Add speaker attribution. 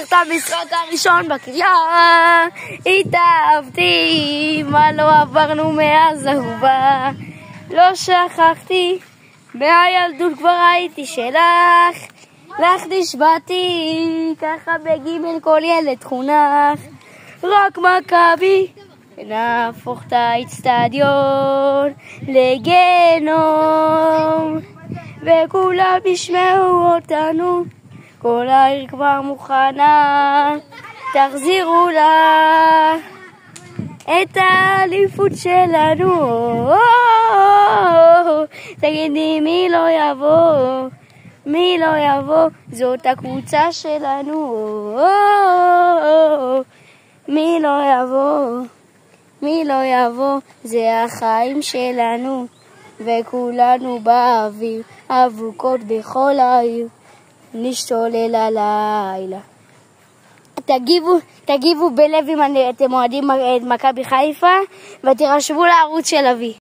Speaker 1: את המשחק הראשון בקריאה, התאהבתי, מה לא עברנו מאז אהובה. לא שכחתי, מהילדות כבר הייתי שלך, לך נשבעתי, ככה בגימל כל ילד חונך. רק מכבי, נהפוך את האצטדיון לגיהנום, וכולם ישמעו אותנו, כל העיר כבר מוכנה, תחזירו לה את האליפות שלנו. תגידי מי לא יבוא, מי לא יבוא, זאת הקבוצה שלנו. מי לא יבוא, מי לא יבוא, זה החיים שלנו, וכולנו באוויר, אבוקות בכל העיר, נשתולל הלילה. תגיבו בלב אם אתם אוהדים את מכבי חיפה, ותירשמו לערוץ של אבי.